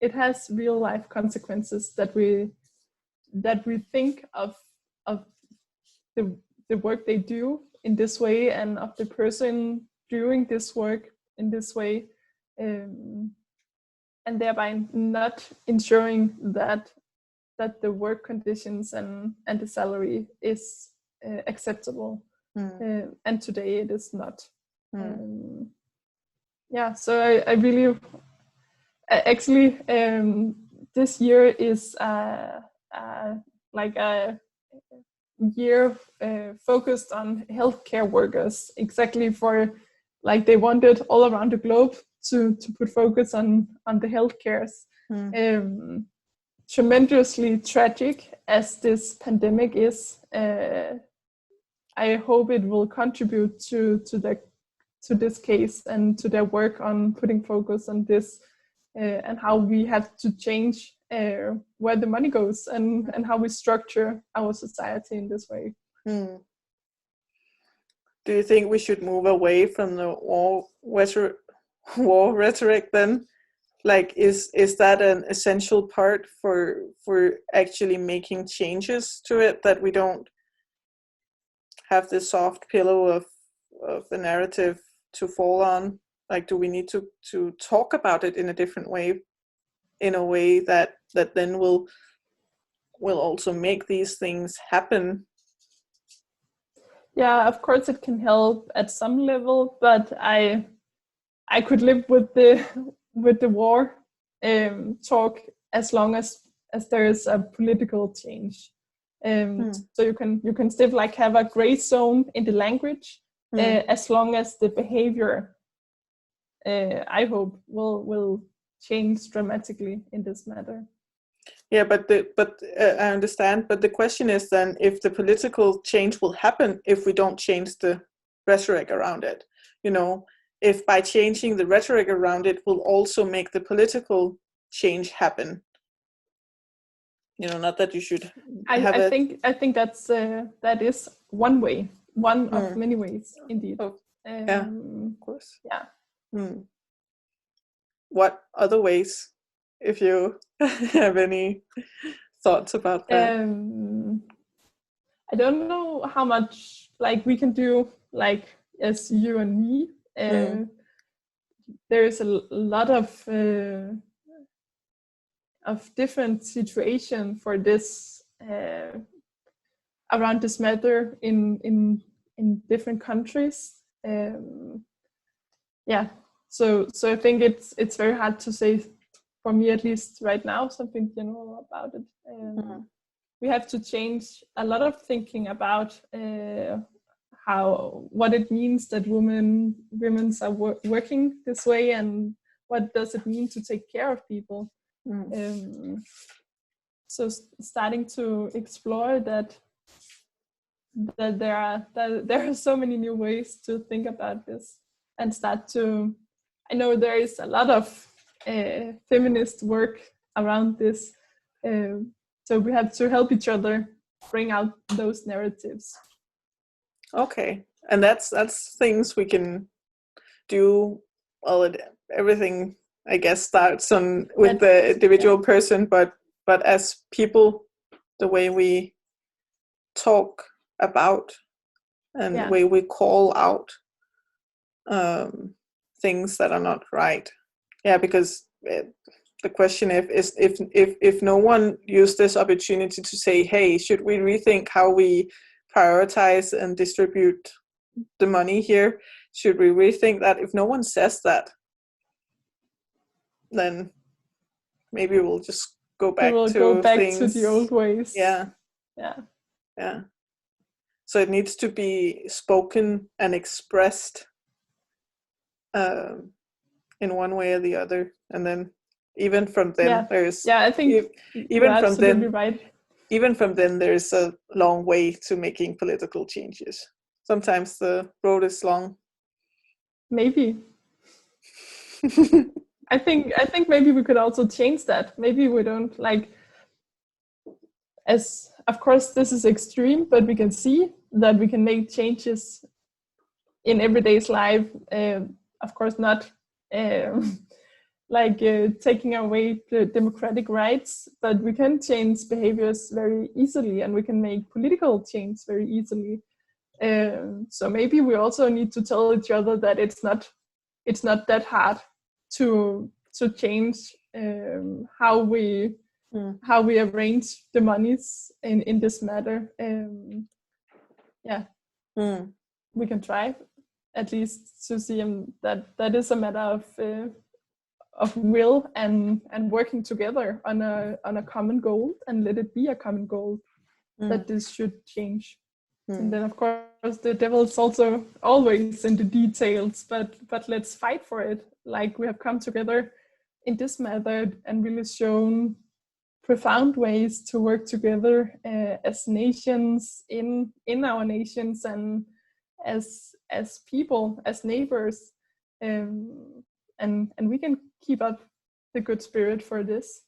[SPEAKER 2] It has real life consequences that we think of the work they do in this way, and of the person doing this work in this way, and thereby not ensuring that the work conditions and the salary is acceptable. And today it is not. So I really actually this year is like a year focused on healthcare workers, exactly for, like, they wanted all around the globe to put focus on the healthcares. Tremendously tragic as this pandemic is, I hope it will contribute to this case and to their work on putting focus on this, and how we have to change where the money goes, and how we structure our society in this way.
[SPEAKER 3] Do you think we should move away from the war rhetoric then? Like, is that an essential part for actually making changes to it, that we don't have this soft pillow of the narrative to fall on? Like, do we need to talk about it in a different way, in a way that then will also make these things happen?
[SPEAKER 2] Yeah, of course it can help at some level, but I could live with the war talk as long as there is a political change. So you can still like have a gray zone in the language, as long as the behavior, I hope, will change dramatically in this matter.
[SPEAKER 3] Yeah, but I understand. But the question is then, if the political change will happen if we don't change the rhetoric around it. If by changing the rhetoric around it will also make the political change happen. Not that you should.
[SPEAKER 2] I think that's that is one way, one of many ways, indeed.
[SPEAKER 3] Yeah, of course.
[SPEAKER 2] Yeah.
[SPEAKER 3] What other ways, if you have any thoughts about that?
[SPEAKER 2] I don't know how much like we can do, like as you and me. There is a lot of different situation for this around this matter in different countries. Yeah, so I think it's very hard to say, for me at least right now, something general about it. We have to change a lot of thinking about what it means that women are working this way, and what does it mean to take care of people. So starting to explore that there are so many new ways to think about this, and I know there is a lot of feminist work around this, so we have to help each other bring out those narratives.
[SPEAKER 3] Okay, and that's things we can do. Well, everything, I guess, starts with the individual person, but as people, the way we talk about and the way we call out things that are not right. Yeah, because the question is if no one used this opportunity to say, hey, should we rethink how we prioritize and distribute the money here? Should we rethink that? If no one says that, then maybe we'll just go back to
[SPEAKER 2] the old ways.
[SPEAKER 3] Yeah. So it needs to be spoken and expressed in one way or the other, and then even from then there's
[SPEAKER 2] I think
[SPEAKER 3] even from then
[SPEAKER 2] right.
[SPEAKER 3] Even from then there's a long way to making political changes. Sometimes the road is long.
[SPEAKER 2] Maybe. I think maybe we could also change that. Maybe we don't of course this is extreme, but we can see that we can make changes in everyday's life. Of course not taking away the democratic rights, but we can change behaviors very easily, and we can make political change very easily. So maybe we also need to tell each other that it's not that hard to change how we arrange the monies in this matter. We can try at least to see that is a matter of will and working together on a common goal, and let it be a common goal that this should change. And then of course the devil's also always in the details, but let's fight for it. Like we have come together in this method and really shown profound ways to work together as nations in our nations, and as people, as neighbors, and we can keep up the good spirit for this.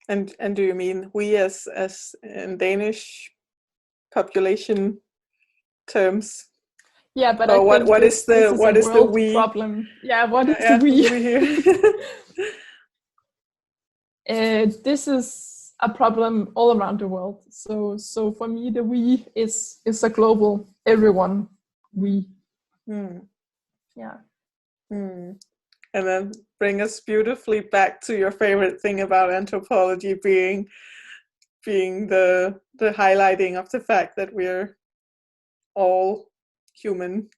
[SPEAKER 3] And do you mean we as in Danish population terms?
[SPEAKER 2] Yeah, but
[SPEAKER 3] what is the we
[SPEAKER 2] problem? Yeah, what is the we
[SPEAKER 3] here?
[SPEAKER 2] This is a problem all around the world. So for me, the we is a global everyone we. Yeah.
[SPEAKER 3] And then bring us beautifully back to your favorite thing about anthropology, being the highlighting of the fact that we're all human.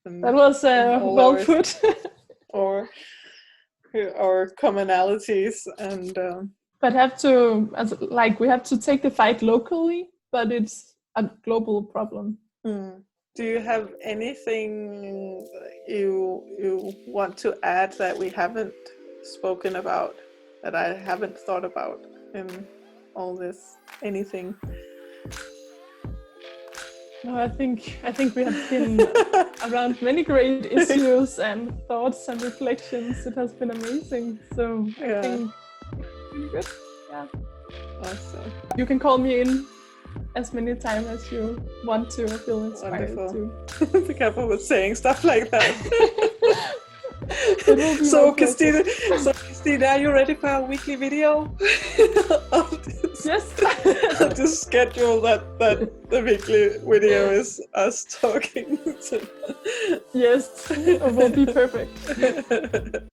[SPEAKER 2] That was well put.
[SPEAKER 3] or commonalities, and
[SPEAKER 2] but we have to take the fight locally, but it's a global problem.
[SPEAKER 3] Do you have anything you want to add that we haven't spoken about, that I haven't thought about in all this? Anything?
[SPEAKER 2] No, I think we have been around many great issues and thoughts and reflections. It has been amazing. So I think it's really good. Yeah.
[SPEAKER 3] Awesome.
[SPEAKER 2] You can call me in as many times as you want to. I feel inspired.
[SPEAKER 3] Wonderful. Be careful with saying stuff like that.
[SPEAKER 2] So
[SPEAKER 3] Kirstine, are you ready for our weekly video?
[SPEAKER 2] Yes.
[SPEAKER 3] I'll just schedule that the weekly video is us talking.
[SPEAKER 2] Yes, it will be perfect.